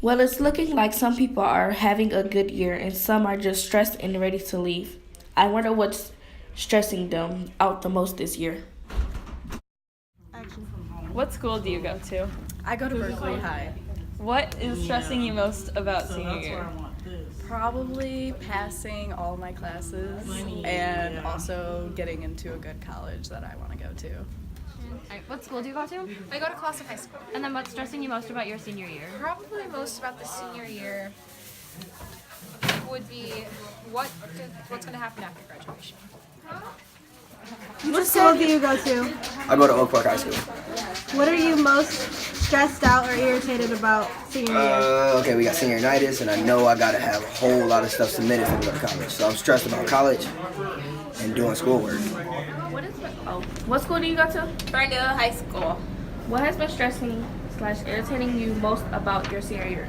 Well, it's looking like some people are having a good year and some are just stressed and ready to leave. I wonder what's stressing them out the most this year. What school do you go to? I go to Berkeley High. What is stressing you most about senior year? Probably passing all my classes and also getting into a good college that I want to go to. Alright, what school do you go to? I go to Casa High School. And then what's stressing you most about your senior year? Probably most about the senior year would be what's going to happen after graduation. What school do you go to? I go to Oak Park High School. What are you most stressed out or irritated about senior year? Okay, we got senioritis, and I know I gotta have a whole lot of stuff submitted for me to go to college. So I'm stressed about college and doing schoolwork. What school do you go to? Ferndale High School. What has been stressing slash irritating you most about your senior year?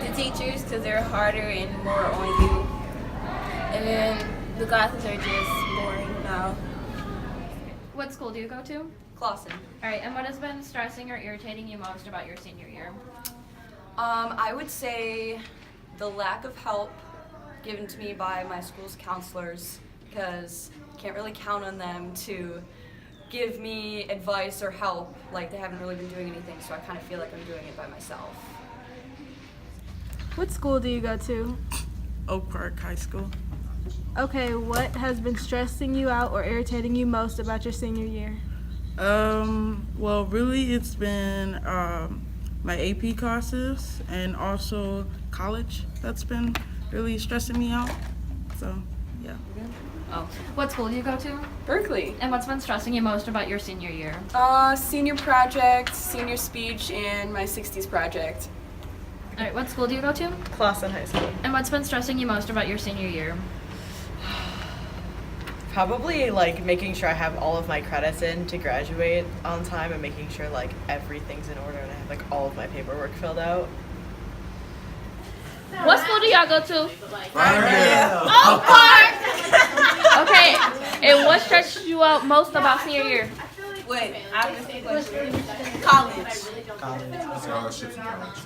The teachers, because they're harder and more on you. And then the classes are just boring now. What school do you go to? Clawson. Alright, and what has been stressing or irritating you most about your senior year? I would say the lack of help given to me by my school's counselors, because I can't really count on them to give me advice or help. Like, they haven't really been doing anything, so I kind of feel like I'm doing it by myself. What school do you go to? Oak Park High School. Okay, what has been stressing you out or irritating you most about your senior year? Well, really, it's been my AP classes and also college that's been really stressing me out. So, yeah. Oh. What school do you go to? Berkeley. And what's been stressing you most about your senior year? Senior project, senior speech, and my 60s project. Alright, what school do you go to? Clawson High School. And what's been stressing you most about your senior year? Probably like making sure I have all of my credits in to graduate on time and making sure like everything's in order and I have like all of my paperwork filled out. What school do y'all go to? Ferndale. Oak Park! Okay, and what stresses you out most about senior year? Wait, I have a question. College. Scholarships in college.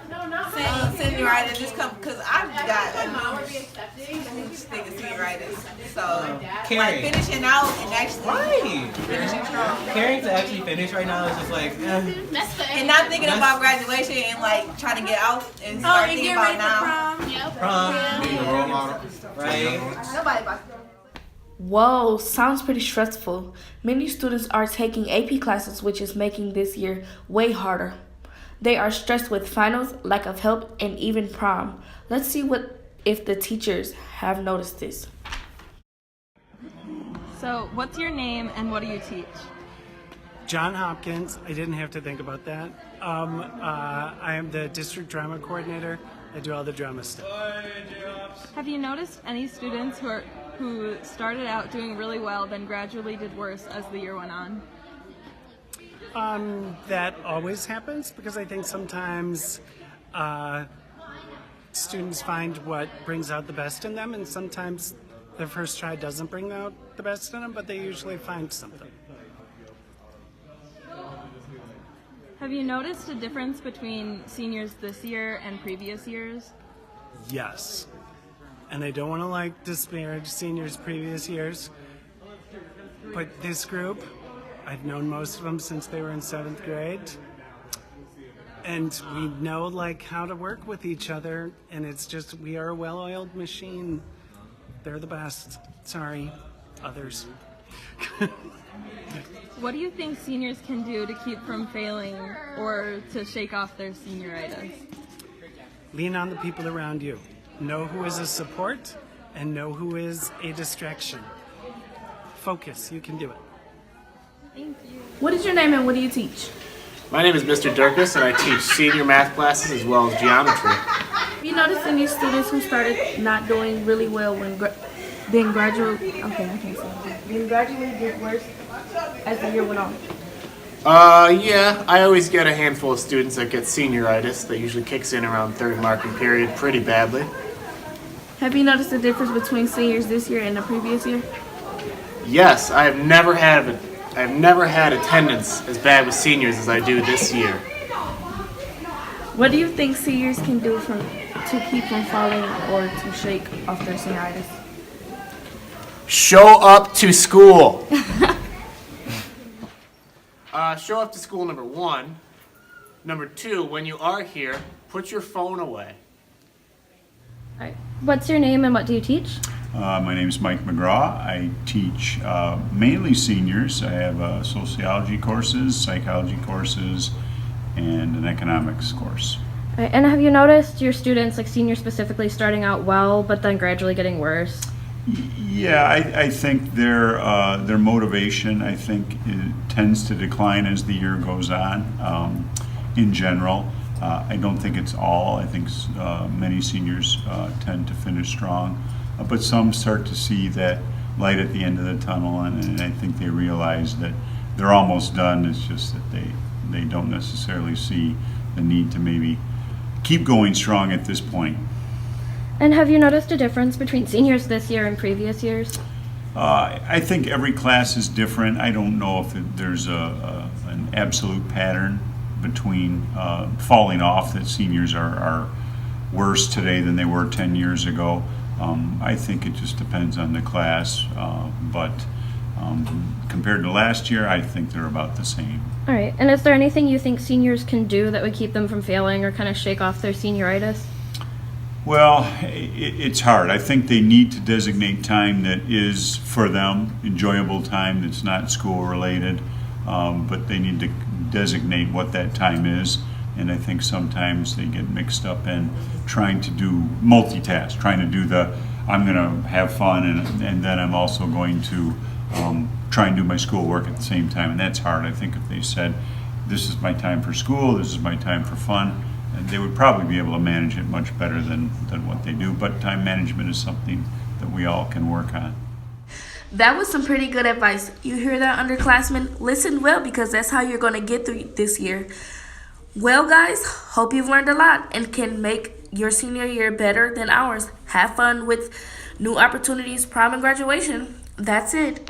Senioritis, just come because I've got a huge thing of senioritis. So, like finishing out and actually finishing strong. Caring to actually finish right now is just like, And not thinking about graduation and like trying to get out and start thinking about now. prom, Being a role model. right? Nobody about Whoa, sounds pretty stressful. Many students are taking AP classes, which is making this year way harder. They are stressed with finals, lack of help, and even prom. Let's see if the teachers have noticed this. So, what's your name and what do you teach? John Hopkins. I didn't have to think about that. I am the district drama coordinator. I do all the drama stuff. Have you noticed any students who started out doing really well then gradually did worse as the year went on? That always happens because I think sometimes students find what brings out the best in them, and sometimes their first try doesn't bring out the best in them, but they usually find something. Have you noticed a difference between seniors this year and previous years? Yes. And I don't want to disparage seniors previous years, but this group, I've known most of them since they were in 7th grade. And we know how to work with each other, and it's just, we are a well-oiled machine. They're the best. Sorry, others. What do you think seniors can do to keep from failing or to shake off their senioritis? Lean on the people around you. Know who is a support and know who is a distraction. Focus, you can do it. Thank you. What is your name and what do you teach? My name is Mr. Durkis and I teach senior math classes as well as geometry. Have you noticed any students who started not doing really well then gradually did worse as the year went on? Yeah, I always get a handful of students that get senioritis that usually kicks in around third marking period pretty badly. Have you noticed the difference between seniors this year and the previous year? Yes, I have never had attendance as bad with seniors as I do this year. What do you think seniors can do to keep from falling or to shake off their senioritis? Show up to school. Show up to school, number one. Number two, when you are here, put your phone away. All right. What's your name and what do you teach? My name is Mike McGraw. I teach mainly seniors. I have sociology courses, psychology courses, and an economics course. All right. And have you noticed your students, like seniors specifically, starting out well, but then gradually getting worse? Yeah, I think their motivation, I think, tends to decline as the year goes on. In general, I don't think it's all. I think many seniors tend to finish strong, but some start to see that light at the end of the tunnel, and I think they realize that they're almost done. It's just that they don't necessarily see the need to maybe keep going strong at this point. And have you noticed a difference between seniors this year and previous years? I think every class is different. I don't know if there's an absolute pattern between falling off, that seniors are worse today than they were 10 years ago. I think it just depends on the class, but compared to last year, I think they're about the same. All right. And is there anything you think seniors can do that would keep them from failing or kind of shake off their senioritis? Well, it's hard. I think they need to designate time that is for them, enjoyable time that's not school related, but they need to designate what that time is. And I think sometimes they get mixed up in trying to do multitask, trying to do I'm going to have fun and then I'm also going to try and do my schoolwork at the same time. And that's hard. I think if they said, this is my time for school, this is my time for fun, they would probably be able to manage it much better than what they do. But time management is something that we all can work on. That was some pretty good advice. You hear that, underclassmen? Listen well, because that's how you're going to get through this year. Well, guys, hope you've learned a lot and can make your senior year better than ours. Have fun with new opportunities, prom, and graduation. That's it.